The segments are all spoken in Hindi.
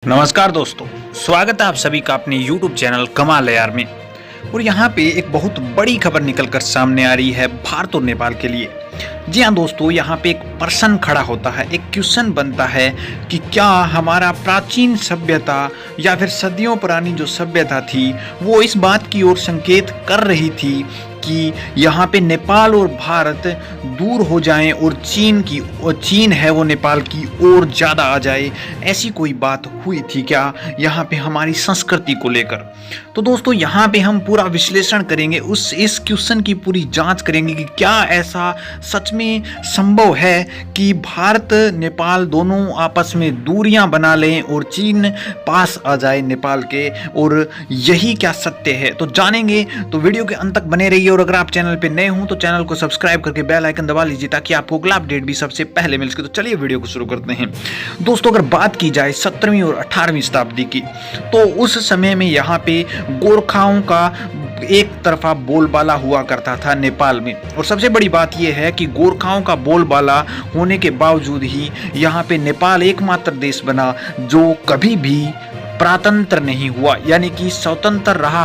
नमस्कार दोस्तों, स्वागत है आप सभी का अपने YouTube चैनल कमाल है यार में। और यहाँ पे एक बहुत बड़ी खबर निकलकर सामने आ रही है भारत और नेपाल के लिए। जी हाँ दोस्तों, यहाँ पे एक प्रश्न खड़ा होता है, एक क्वेश्चन बनता है कि क्या हमारा प्राचीन सभ्यता या फिर सदियों पुरानी जो सभ्यता थी वो इस बात की ओर संकेत कर रही थी कि यहाँ पे नेपाल और भारत दूर हो जाएं और चीन है वो नेपाल की ओर ज़्यादा आ जाए, ऐसी कोई बात हुई थी क्या यहाँ पे हमारी संस्कृति को लेकर। तो दोस्तों यहाँ पे हम पूरा विश्लेषण करेंगे, इस क्वेश्चन की पूरी जांच करेंगे कि क्या ऐसा सच में संभव है कि भारत नेपाल दोनों आपस में दूरियां बना लें और चीन पास आ जाए नेपाल के, और यही क्या सत्य है तो जानेंगे। तो वीडियो के अंत तक बने रहिए और अगर आप चैनल पे नए हो तो चैनल को सब्सक्राइब करके बेल आइकन दबा लीजिए ताकि आपको अगला अपडेट भी सबसे पहले मिल सके। तो चलिए वीडियो को शुरू करते हैं। दोस्तों अगर बात की जाए 17वीं और 18वीं शताब्दी की, तो उस समय में यहाँ पे गोरखाओं का एक तरफा बोलबाला हुआ करता था नेपाल में। और सबसे बड़ी बात यह है कि गोरखाओं का बोलबाला होने के बावजूद ही यहाँ पे नेपाल एकमात्र देश बना जो कभी भी प्रातंत्र नहीं हुआ, यानी कि स्वतंत्र रहा,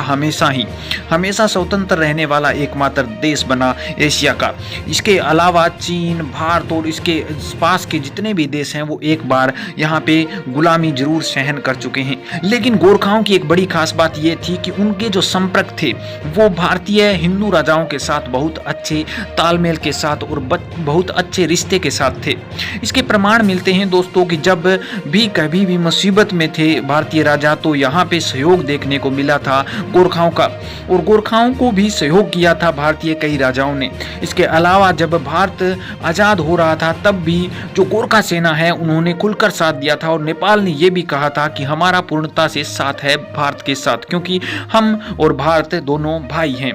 हमेशा स्वतंत्र रहने वाला एकमात्र देश बना एशिया का। इसके अलावा चीन, भारत और इसके पास के जितने भी देश हैं वो एक बार यहाँ पे गुलामी जरूर सहन कर चुके हैं। लेकिन गोरखाओं की एक बड़ी खास बात ये थी कि उनके जो संपर्क थे वो भारतीय हिंदू राजाओं के साथ बहुत अच्छे तालमेल के साथ और बहुत अच्छे रिश्ते के साथ थे। इसके प्रमाण मिलते हैं दोस्तों कि जब भी कभी भी मुसीबत में थे भारतीय राजा तो यहाँ पे सहयोग देखने को मिला था गोरखाओं का, और गोरखाओं को भी सहयोग किया था भारतीय कई राजाओं ने। इसके अलावा जब भारत आज़ाद हो रहा था तब भी जो गोरखा सेना है उन्होंने खुलकर साथ दिया था, और नेपाल ने यह भी कहा था कि हमारा पूर्णता से साथ है भारत के साथ, क्योंकि हम और भारत दोनों भाई हैं।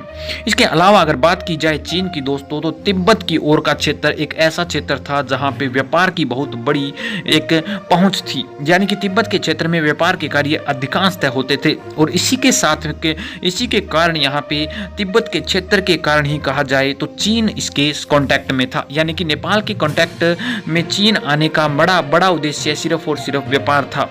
इसके अलावा अगर बात की जाए चीन की दोस्तों, तो तिब्बत की ओर का क्षेत्र एक ऐसा क्षेत्र था जहाँ पे व्यापार की बहुत बड़ी एक पहुँच थी, यानी कि तिब्बत के क्षेत्र में व्यापार के कार्य अधिकांशतः होते थे। और इसी के कारण यहाँ पे तिब्बत के क्षेत्र के कारण ही कहा जाए तो चीन इसके कांटेक्ट में था, यानी कि नेपाल के कांटेक्ट में चीन आने का बड़ा उद्देश्य सिर्फ और सिर्फ व्यापार था,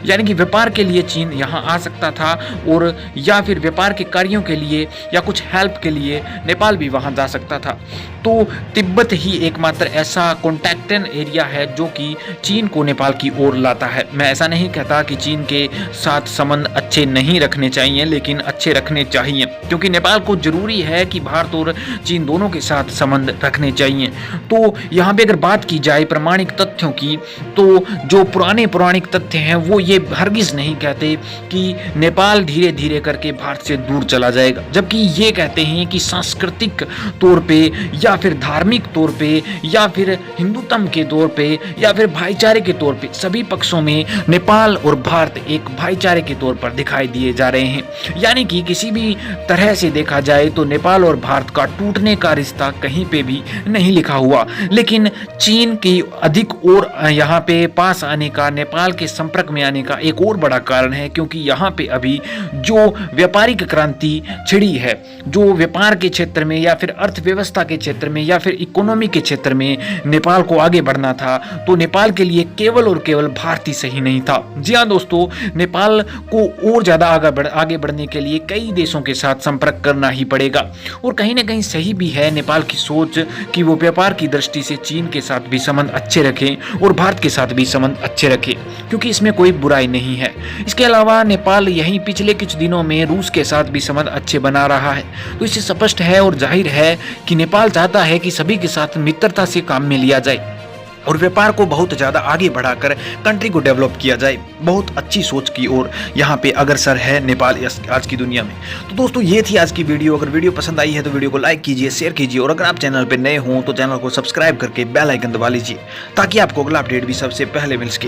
यानी कि व्यापार के लिए चीन यहाँ आ सकता था, और या फिर व्यापार के कार्यों के लिए या कुछ हेल्प के लिए नेपाल भी वहाँ जा सकता था। तो तिब्बत ही एकमात्र ऐसा कॉन्टैक्टन एरिया है जो कि चीन को नेपाल की ओर लाता है। मैं ऐसा नहीं कहता कि चीन के साथ संबंध अच्छे नहीं रखने चाहिए, लेकिन अच्छे रखने चाहिए, क्योंकि नेपाल को जरूरी है कि भारत और चीन दोनों के साथ संबंध रखने चाहिए। तो यहाँ पे अगर बात की जाए प्रमाणिक तथ्यों की, तो जो पौराणिक तथ्य हैं वो ये हरगिज नहीं कहते कि नेपाल धीरे धीरे करके भारत से दूर चला जाएगा, जबकि ये कहते हैं कि सांस्कृतिक तौर पे या फिर धार्मिक तौर पे या फिर हिंदुत्व के तौर पे या फिर भाईचारे के तौर पे सभी पक्षों में नेपाल और भारत एक भाईचारे के तौर पर दिखाई दिए जा रहे हैं। यानी कि किसी भी तरह से देखा जाए तो नेपाल और भारत का टूटने का रिश्ता कहीं पे भी नहीं लिखा हुआ, लेकिन चीन की अधिक और यहाँ पे पास आने का, नेपाल के संपर्क में आने का एक और बड़ा कारण है, क्योंकि यहाँ पे अभी जो व्यापारिक क्रांति छिड़ी है, जो व्यापार के क्षेत्र में या फिर अर्थव्यवस्था के क्षेत्र में या फिर इकोनॉमी के क्षेत्र में नेपाल को आगे बढ़ना था, तो नेपाल के लिए केवल और केवल भारत ही सही नहीं था। जी हाँ दोस्तों, नेपाल को और ज्यादा आगे बढ़ने के लिए कई देशों के साथ संपर्क करना ही पड़ेगा। और कहीं ना कहीं सही भी है नेपाल की सोच कि वो व्यापार की दृष्टि से चीन के साथ भी संबंध अच्छे रखें और भारत के साथ भी संबंध अच्छे रखें, क्योंकि इसमें कोई बुराई नहीं है। इसके अलावा नेपाल यहीं पिछले कुछ दिनों में रूस के साथ भी संबंध अच्छे बना रहा है, तो इससे स्पष्ट है और जाहिर है कि नेपाल चाहता है कि सभी के साथ मित्रता से काम में लिया जाए और व्यापार को बहुत ज़्यादा आगे बढ़ाकर कंट्री को डेवलप किया जाए। बहुत अच्छी सोच की ओर यहाँ पे अग्रसर है नेपाल आज की दुनिया में। तो दोस्तों ये थी आज की वीडियो। अगर वीडियो पसंद आई है तो वीडियो को लाइक कीजिए, शेयर कीजिए, और अगर आप चैनल पे नए हों तो चैनल को सब्सक्राइब करके बेल आइकन दबा लीजिए ताकि आपको अगला अपडेट भी सबसे पहले मिल सके।